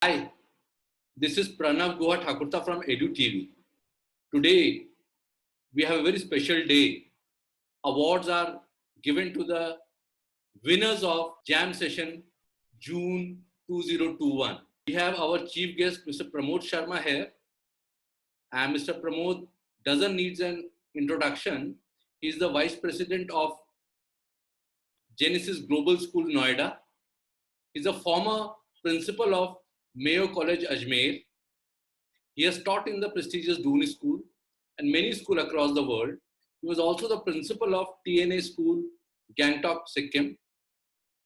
Hi, this is Pranav Guha Thakurta from EduTV. Today, we have a very special day. Awards are given to the winners of Jam Session June 2021. We have our chief guest, Mr. Pramod Sharma here. And Mr. Pramod doesn't need an introduction. He is the Vice President of Genesis Global School, Noida. He's a former principal of Mayo College, Ajmer. He has taught in the prestigious Dooney School and many schools across the world. He was also the principal of TNA School, Gangtok, Sikkim.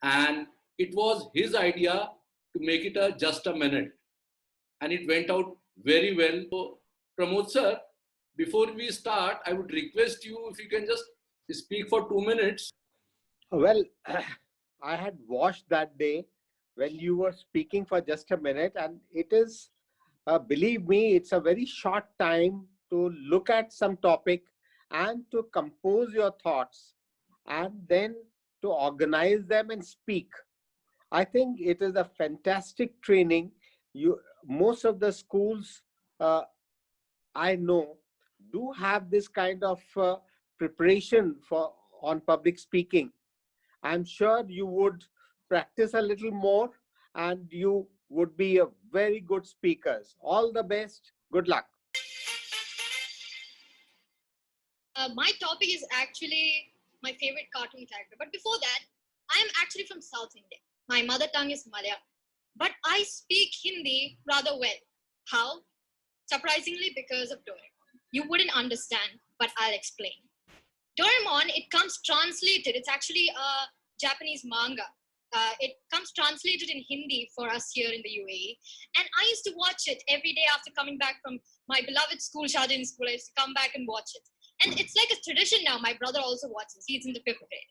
And it was his idea to make it just a minute. And it went out very well. So, Pramod sir, before we start, I would request you if you can just speak for 2 minutes. Well, I had watched that day when you were speaking for just a minute, and it is, believe me, it's a very short time to look at some topic and to compose your thoughts and then to organize them and speak. I think it is a fantastic training. Most of the schools uh, I know do have this kind of preparation for on public speaking. I'm sure you would practice a little more and you would be a very good speaker. All the best. Good luck. My topic is actually my favorite cartoon character. But before that, I am actually from South India. My mother tongue is Malayalam. But I speak Hindi rather well. How? Surprisingly, because of Doraemon. You wouldn't understand, but I'll explain. Doraemon, it comes translated. It's actually a Japanese manga. It comes translated in Hindi for us here in the UAE. And I used to watch it every day after coming back from my beloved school, Shahjahan School. I used to come back and watch it. And it's like a tradition now. My brother also watches. He's in the 5th grade.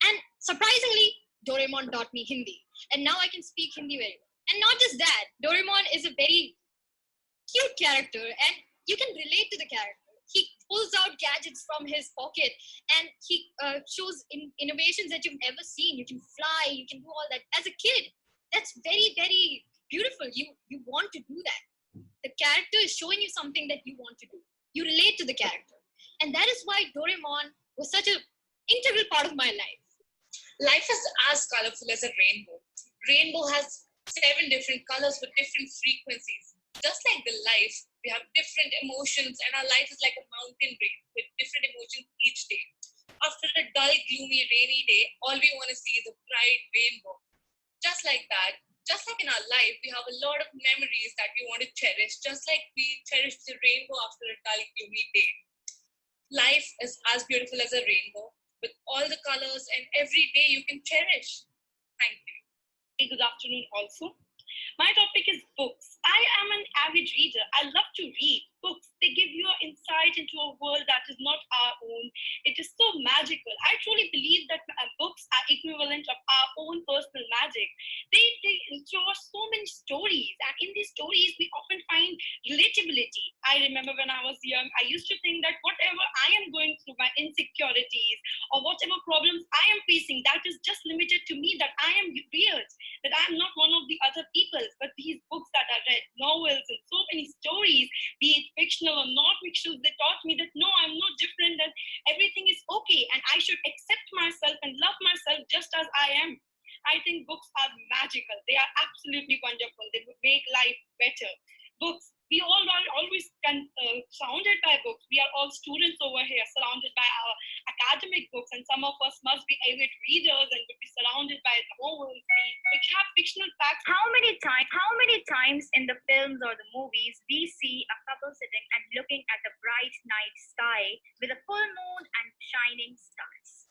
And surprisingly, Doraemon taught me Hindi. And now I can speak Hindi very well. And not just that, Doraemon is a very cute character and you can relate to the character. He pulls out gadgets from his pocket and he shows innovations that you've never seen. You can fly, you can do all that. As a kid, that's very, very beautiful. You want to do that. The character is showing you something that you want to do. You relate to the character. And that is why Doraemon was such an integral part of my life. Life is as colorful as a rainbow. Rainbow has 7 different colors with different frequencies. Just like the life, we have different emotions, and our life is like a mountain range with different emotions each day. After a dull, gloomy, rainy day, all we want to see is a bright rainbow. Just like that, just like in our life, we have a lot of memories that we want to cherish, just like we cherish the rainbow after a dull, gloomy day. Life is as beautiful as a rainbow with all the colors, and every day you can cherish. Thank you. Good afternoon also. My topic is books. I am an avid reader. I love to read books. They give you an insight into a world that is not our own. It is so magical. I truly believe that books are equivalent of our own personal magic. They show us so many stories, and in these stories, we often find relatability. I remember when I was young, I used to think that whatever I am going through, my insecurities or whatever problems I am facing, that is just limited to me, that I am weird, that I am not one of the other people. But these books that I read, novels and so many stories, be it fictional or not fictional, they taught me that no, I'm not different, that everything is okay and I should accept myself and love myself just as I am. I think books are magical. They are absolutely wonderful. They would make life better. Books, we all are always surrounded by books. We are all students over here, surrounded by our academic books, and some of us must be avid readers and would be surrounded by novels which have fictional facts. How many times in the films or the movies we see a couple sitting and looking at the bright night sky with a full moon and shining stars?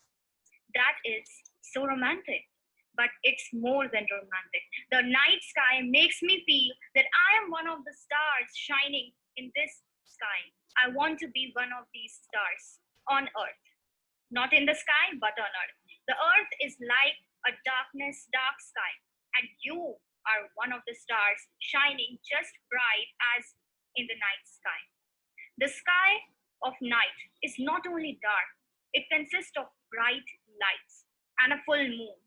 That is so romantic. But it's more than romantic. The night sky makes me feel that I am one of the stars shining in this sky. I want to be one of these stars on Earth. Not in the sky, but on Earth. The Earth is like a dark sky, and you are one of the stars shining just bright as in the night sky. The sky of night is not only dark, it consists of bright lights and a full moon.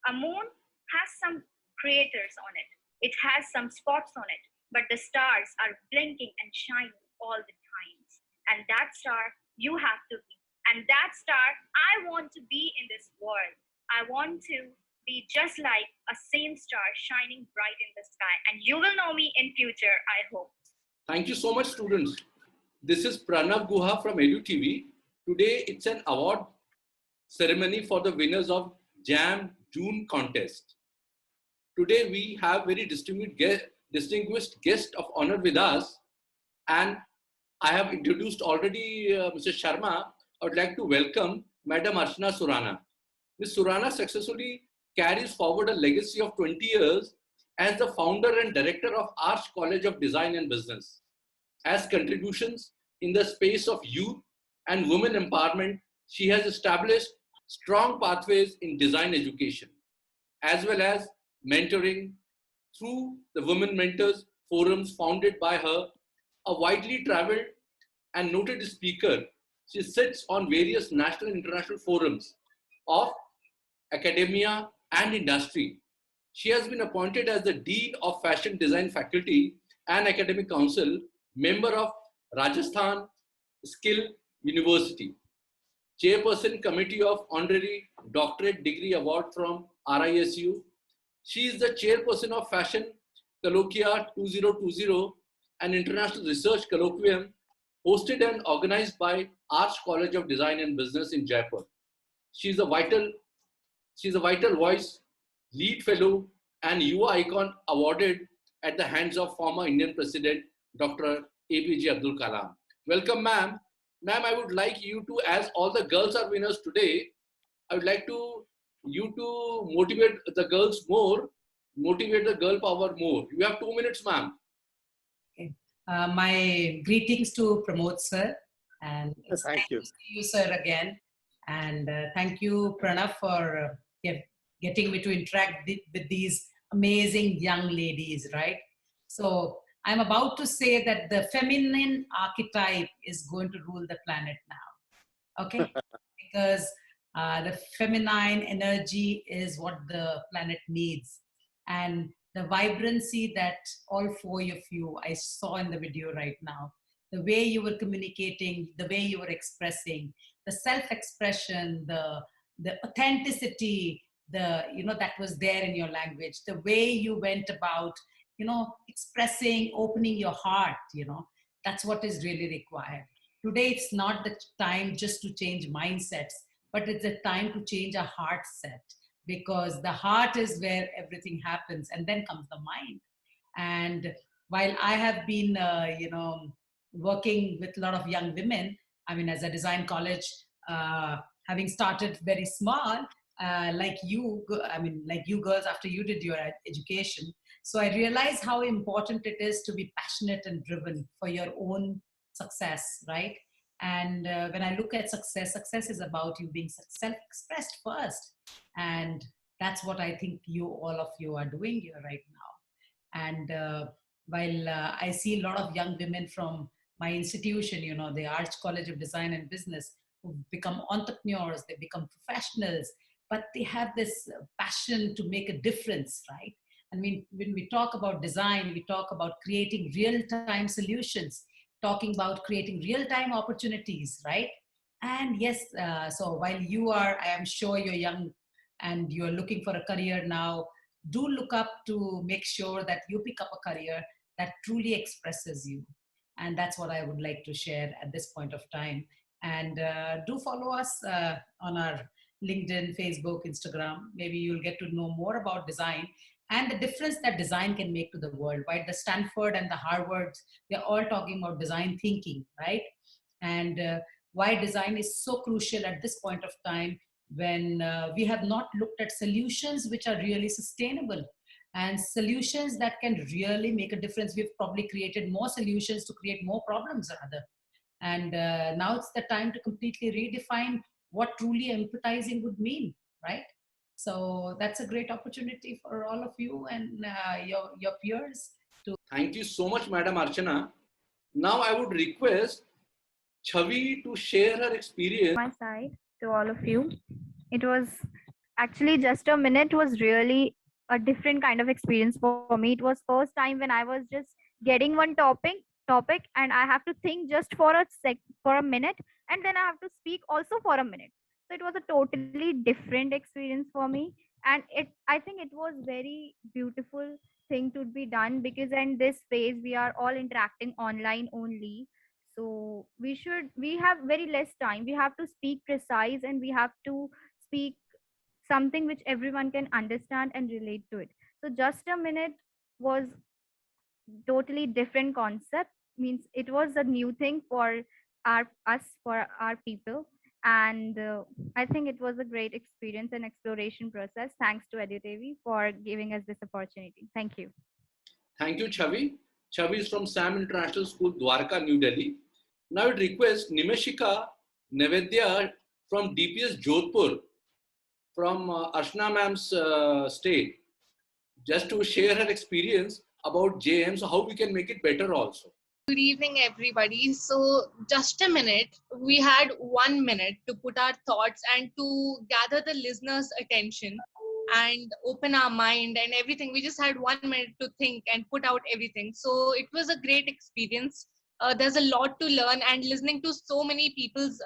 A moon has some craters on it, It has some spots on it, but the stars are blinking and shining all the time. And that star you have to be. And that star I want to be in this world. I want to be just like a same star shining bright in the sky. And you will know me in future, I hope. Thank you so much, students. This is Pranav Guha from EduTV. Today, it's an award ceremony for the winners of JAM June contest. Today, we have very distinguished guest of honor with us. And I have introduced already Mr. Sharma. I would like to welcome Madam Archana Surana. Ms. Surana successfully carries forward a legacy of 20 years as the founder and director of Arch College of Design and Business. As contributions in the space of youth and women empowerment, she has established strong pathways in design education, as well as mentoring through the Women Mentors forums founded by her. A widely traveled and noted speaker, she sits on various national and international forums of academia and industry. She has been appointed as the Dean of Fashion Design Faculty and Academic Council, member of Rajasthan Skill University, Chairperson Committee of Honorary Doctorate Degree Award from RISU. She is the Chairperson of Fashion Colloquia 2020, an international research colloquium hosted and organized by Arch College of Design and Business in Jaipur. She is a vital voice, lead fellow, and Yuva icon awarded at the hands of former Indian President Dr. APJ Abdul Kalam. Welcome, ma'am. Ma'am, I would like you to, as all the girls are winners today, I would like you to motivate the girls more, motivate the girl power more. You have 2 minutes, ma'am. Okay. My greetings to Pramod sir, and Thank you. To see you sir again, and thank you Pranav for getting me to interact with these amazing young ladies, right? So I'm about to say that the feminine archetype is going to rule the planet now, okay? Because the feminine energy is what the planet needs, and the vibrancy that all four of you I saw in the video right now, the way you were communicating, the way you were expressing, the self-expression, the authenticity, that was there in your language, the way you went about, expressing, opening your heart, that's what is really required. Today, it's not the time just to change mindsets, but it's a time to change a heart set, because the heart is where everything happens, and then comes the mind. And while I have been, working with a lot of young women, as a design college, having started very small, like you girls after you did your education. So I realized how important it is to be passionate and driven for your own success, right? And when I look at success is about you being self-expressed first. And that's what I think all of you are doing here right now. And while I see a lot of young women from my institution, the Arch College of Design and Business, who become entrepreneurs, they become professionals, but they have this passion to make a difference, right? When we talk about design, we talk about creating real-time solutions, talking about creating real-time opportunities, right? And yes, so while I am sure you're young and you're looking for a career now, do look up to make sure that you pick up a career that truly expresses you. And that's what I would like to share at this point of time. And do follow us on our LinkedIn, Facebook, Instagram. Maybe you'll get to know more about design and the difference that design can make to the world, right? The Stanford and the Harvard, they're all talking about design thinking, right? And why design is so crucial at this point of time, when we have not looked at solutions which are really sustainable and solutions that can really make a difference. We've probably created more solutions to create more problems rather. And now it's the time to completely redefine what truly empathizing would mean, right? So that's a great opportunity for all of you and your peers to. Thank you so much, Madam Archana. Now I would request Chavi to share her experience. My side to all of you. It was actually just a minute was really a different kind of experience for me. It was first time when I was just getting one topic and I have to think just for for a minute, and then I have to speak also for a minute. So it was a totally different experience for me, and I think it was very beautiful thing to be done, because in this phase we are all interacting online only. So we have very less time. We have to speak precise, and we have to speak something which everyone can understand and relate to it. So just a minute was totally different concept. Means it was a new thing for for our people. And I think it was a great experience and exploration process. Thanks to EduTV for giving us this opportunity. Thank you. Thank you, Chavi. Chavi is from Sam International School, Dwarka, New Delhi. Now I request Nimeshika Nevedya from DPS Jodhpur, from Arshna ma'am's state, just to share her experience about JM, so how we can make it better also. Good evening, everybody. So, just a minute. We had 1 minute to put our thoughts and to gather the listeners' attention and open our mind and everything. We just had 1 minute to think and put out everything. So, it was a great experience. There's a lot to learn, and listening to so many people's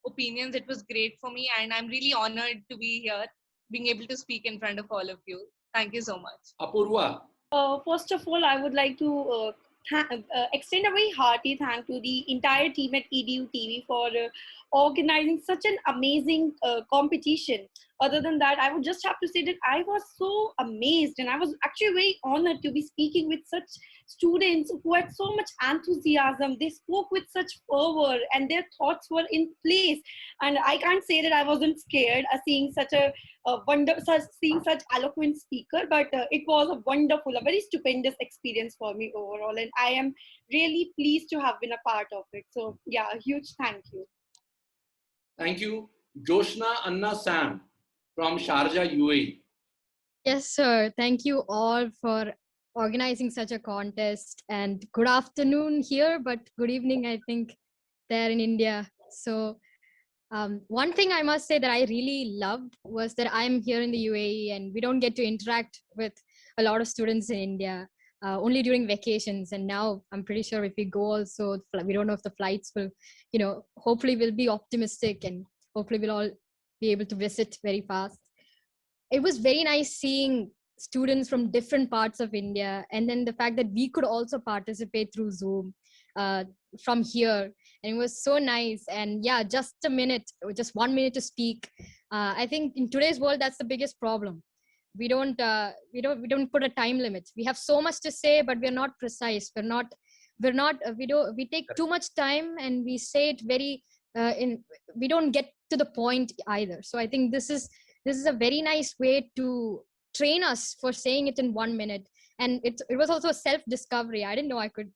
opinions, it was great for me. And I'm really honored to be here, being able to speak in front of all of you. Thank you so much. Apurva. First of all, I would like to extend a very hearty thank to the entire team at EDU TV for organizing such an amazing competition. Other than that, I would just have to say that I was so amazed, and I was actually very honored to be speaking with such students who had so much enthusiasm. They spoke with such fervor, and their thoughts were in place. And I can't say that I wasn't scared seeing such such eloquent speaker, but it was a very stupendous experience for me overall, and I am really pleased to have been a part of it. So yeah, a huge thank you. Thank you. Joshna Anna Sam from Sharjah, UAE. Yes, sir. Thank you all for organizing such a contest, and good afternoon here, but good evening, I think, there in India. So one thing I must say that I really loved was that I'm here in the UAE and we don't get to interact with a lot of students in India, only during vacations. And now I'm pretty sure if we go also, we don't know if the flights will, hopefully we'll be optimistic and hopefully we'll all be able to visit very fast. It was very nice seeing students from different parts of India, and then the fact that we could also participate through Zoom from here, and it was so nice. And yeah, just 1 minute to speak. I think in today's world, that's the biggest problem. We don't put a time limit. We have so much to say, but we're not precise. We take too much time and we say it we don't get to the point either. So I think this is a very nice way to train us for saying it in 1 minute. And it was also a self-discovery. I didn't know I could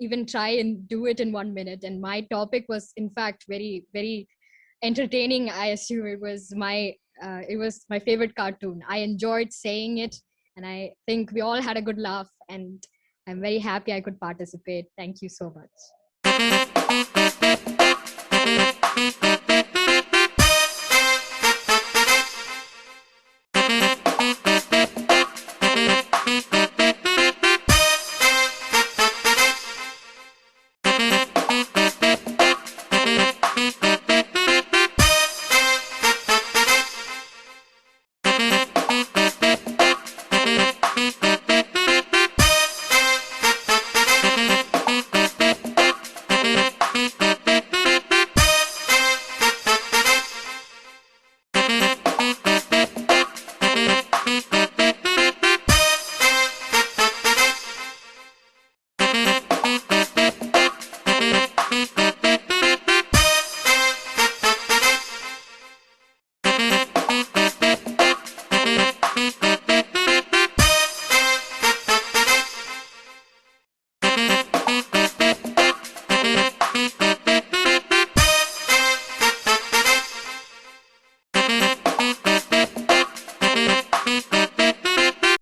even try and do it in 1 minute. And my topic was, in fact, very, very entertaining. I assume it was my favorite cartoon. I enjoyed saying it, and I think we all had a good laugh, and I'm very happy I could participate. Thank you so much.